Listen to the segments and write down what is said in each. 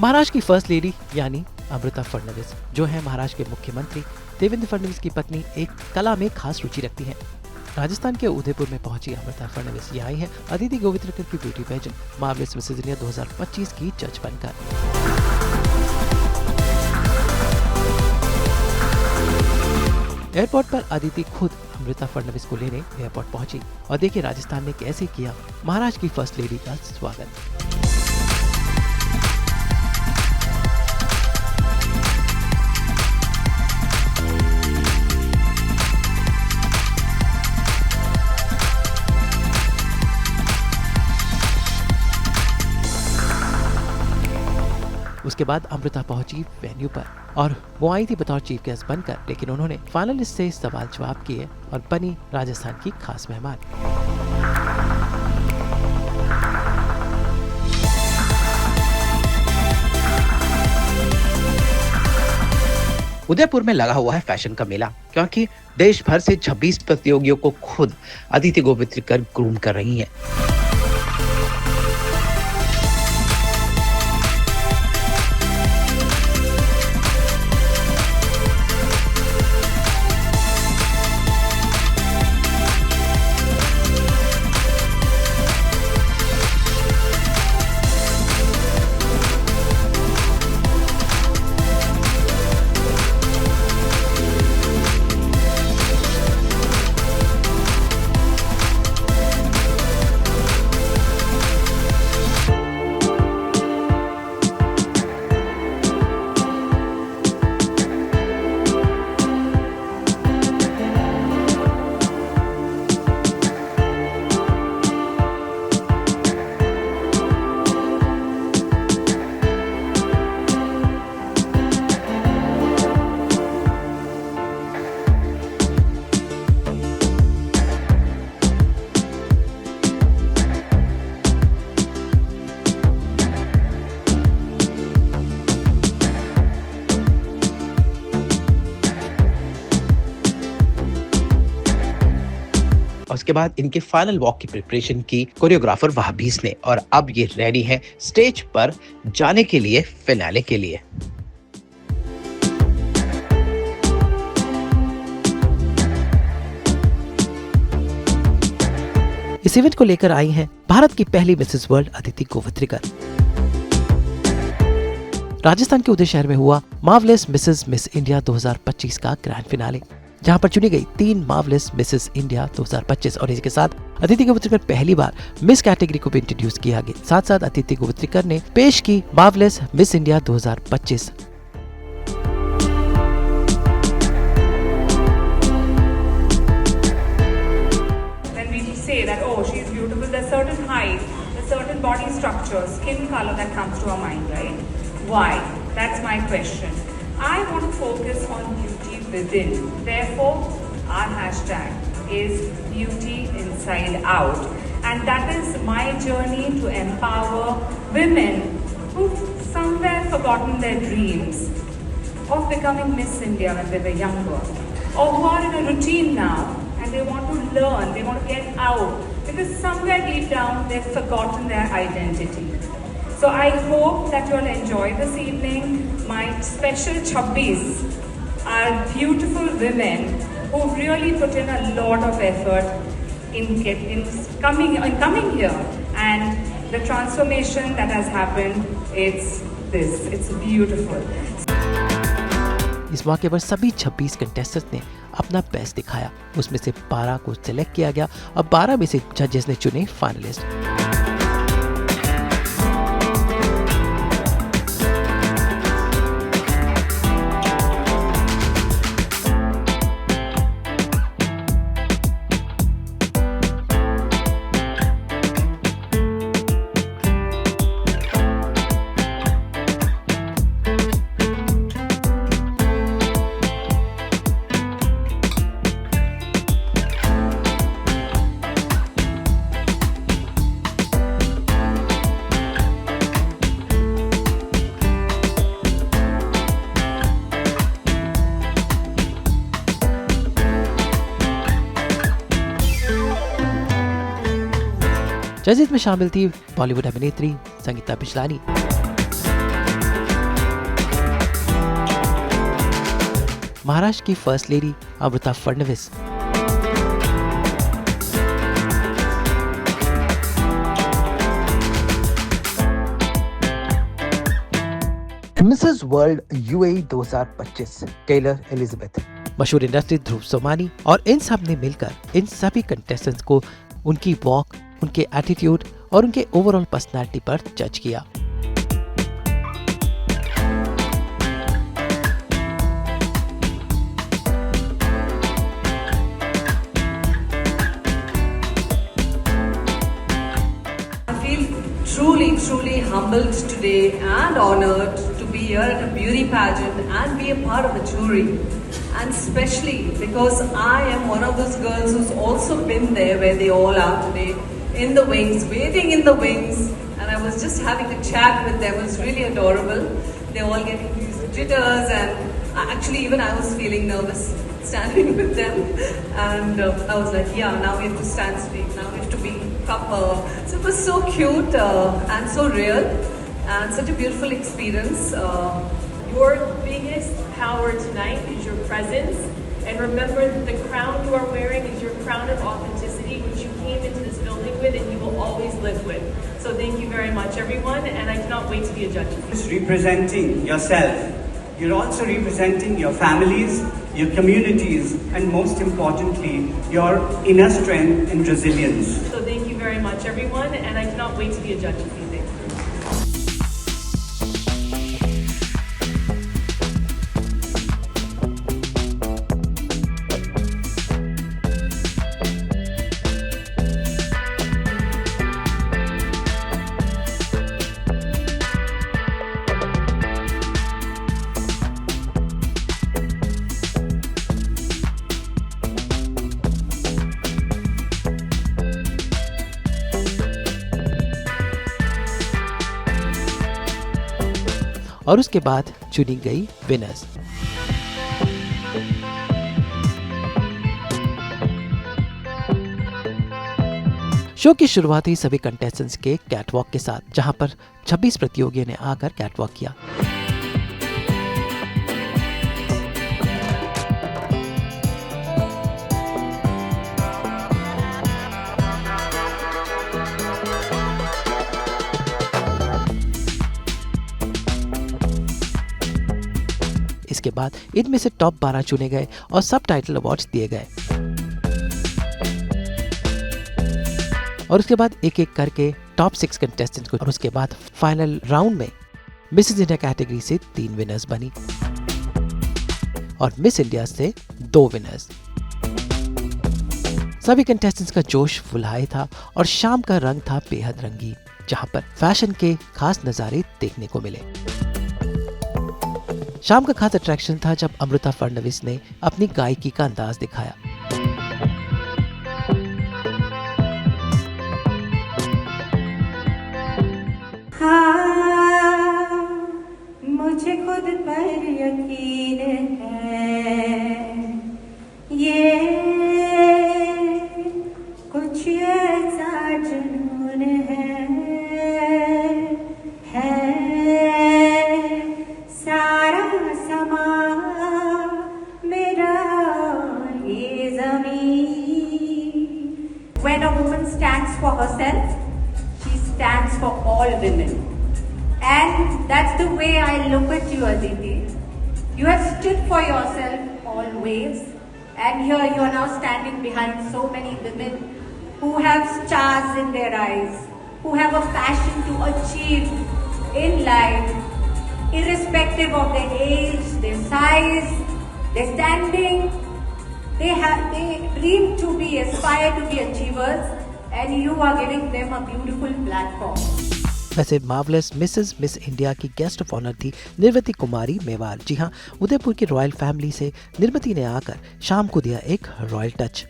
महाराष्ट्र की first lady यानी अमृता फडणवीस, जो है महाराष्ट्र के मुख्यमंत्री देवेंद्र फडणवीस की पत्नी, एक कला में खास रुचि रखती हैं। राजस्थान के उदयपुर में पहुंची अमृता फडणवीस यहाँ आई है अदिति गोवित्रिकर की beauty pageant marvellous Mrs India 2025 की जज बनकर। एयरपोर्ट पर अदिति खुद अमृता फडणवीस को लेने एयरपोर्ट पहुंची और देखिए राजस्थान ने कैसे किया महाराष्ट्र की फर्स्ट लेडी का स्वागत। उसके बाद अमृता पहुंची वेन्यू पर और वो आई थी बतौर चीफ गेस्ट बनकर, लेकिन उन्होंने फाइनलिस्ट से सवाल जवाब किए और बनी राजस्थान की खास मेहमान। उदयपुर में लगा हुआ है फैशन का मेला, क्योंकि देश भर से 26 प्रतियोगियों को खुद अदिति गोवित्रिकर ग्रूम कर रही हैं। उसके बाद इनके फाइनल वॉक की प्रिपरेशन की कोरियोग्राफर वहाबीस ने, और अब ये रेडी है स्टेज पर जाने के लिए फिनाले के लिए। इस इवेंट को लेकर आई हैं भारत की पहली मिसेस वर्ल्ड अदिति गोवित्रिकर। राजस्थान के उदय शहर में हुआ मार्वलेस मिस इंडिया 2025 का ग्रैंड फिनाले, जहां पर चुनी गई 3 मार्वलेस मिसेस इंडिया 2025 और इसके साथ अदिति गोवित्रिकर पहली बार मिस कैटेगरी को भी इंट्रोड्यूस किया गया। साथ साथ अदिति गोवित्रिकर ने पेश की marvellous miss India 2025। When we say that oh she is beautiful, there's certain height, there's certain body structure, skin color that comes to our mind, right? Why? That's my question. I want to focus on beauty within. Therefore, our hashtag is beauty inside out. And that is my journey to empower women who've somewhere forgotten their dreams of becoming Miss India when they were younger, or who are in a routine now and they want to learn, they want to get out because somewhere deep down they've forgotten their identity. So I hope that you'll enjoy this evening. My special chubbies are beautiful women who really put in a lot of effort in coming here, and the transformation that has happened, it's beautiful. इस मौके पर सभी 26 contestants ने अपना best दिखाया। उसमें से 12 को सिलेक्ट किया गया और 12 में से जजेस ने चुने फाइनलिस्ट। जजेस में शामिल थी बॉलीवुड अभिनेत्री संगीता बिजलानी, महाराष्ट्र की first lady Amruta Fadnavis. Mrs World UAE 2025 Taylor Elizabeth. मशहूर इंडस्ट्री ध्रुव सोमानी और इन सब ने मिलकर इन सभी कंटेस्टेंट्स को उनकी वॉक, उनके एटीट्यूड और उनके ओवरऑल पर्सनालिटी पर जज किया। Truly humbled today and honored to be here at a beauty pageant and be a part of a jury. And especially because I am one of those girls who's also been there where they all are today, in the wings, waiting in the wings. And I was just having a chat with them. It was really adorable. They're all getting these jitters, and actually even I was feeling nervous standing with them. And I was like, yeah, now we have to stand straight. Now we have to be proper. So it was so cute and so real and such a beautiful experience. Your biggest power tonight is your presence. And remember, the crown you are wearing is your crown of authenticity, which you came into this building with and you will always live with. So thank you very much, everyone, and I cannot wait to be a judge. Just representing yourself. You're also representing your families, your communities, and most importantly, your inner strength and resilience. So thank you very much, everyone, and I cannot wait to be a judge this evening. और उसके बाद चुनी गई winners. Show की शुरुआत हुई सभी contestants के कैटवॉक के साथ, जहां पर 26 प्रतियोगियों ने आकर कैटवॉक किया। इसके बाद इनमें से टॉप 12 चुने गए और सब टाइटल अवार्ड्स दिए गए। और उसके बाद एक एक करके टॉप 6 कंटेस्टेंट्स को, और उसके बाद फाइनल राउंड में मिसेस इंडिया कैटेगरी से 3 विनर्स बनी और मिस इंडिया से 2 विनर्स। सभी कंटेस्टेंट्स का जोश फुलाए था और शाम का रंग था बेहद रंगीन, जहां पर फैशन के खास नजारे देखने को मिले। शाम का खास अट्रैक्शन था जब अमृता फडणवीस ने अपनी गायकी का अंदाज दिखाया। हाँ, मुझे खुद पर यकीन है, ये कुछ ऐसा जुनून है सारा समा मेरा ये ज़मीन। When a woman stands for herself, she stands for all women. And that's the way I look at you, Aditi. You have stood for yourself always. And here you are now standing behind so many women who have stars in their eyes, who have a passion to achieve in life, irrespective of their age, their size, their standing. They dream to be, aspire to be achievers, and you are giving them a beautiful platform. वैसे marvellous miss India की guest of honour थी निर्वती कुमारी मेवार। जी हाँ, उदयपुर की royal family से निर्वती ने आकर शाम को दिया एक royal touch.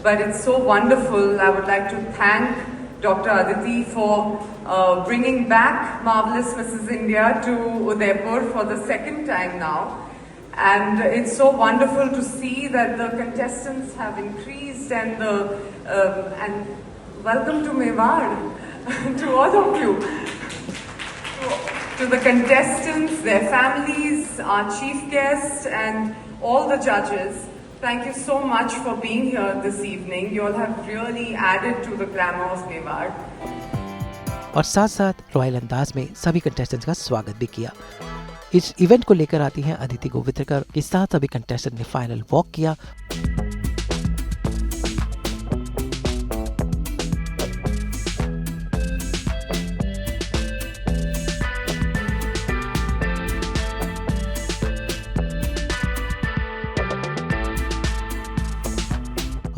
But it's so wonderful. I would like to thank Dr. Aditi for bringing back Marvelous Mrs. India to Udaipur for the second time now. And it's so wonderful to see that the contestants have increased and Welcome to Mewar, to all of you. To the contestants, their families, our chief guest and all the judges, thank you so much for being here this evening. You all have really added to the glamour of Mewar. और साथ साथ royal अंदाज में सभी contestants का स्वागत भी किया। इस इवेंट को लेकर आती हैं अदिति गोवित्रकर के साथ सभी कंटेस्टेंट ने फाइनल वॉक किया।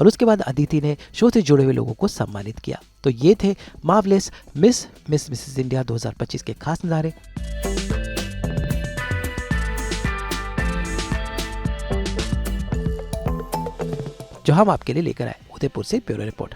और उसके बाद अदिति ने शो से जुड़े हुए लोगों को सम्मानित किया। तो ये थे मार्वलेस मिसेस इंडिया 2025 के खास नज़ारे। जो हम आपके लिए लेकर आए उदयपुर से ब्यूरो रिपोर्ट।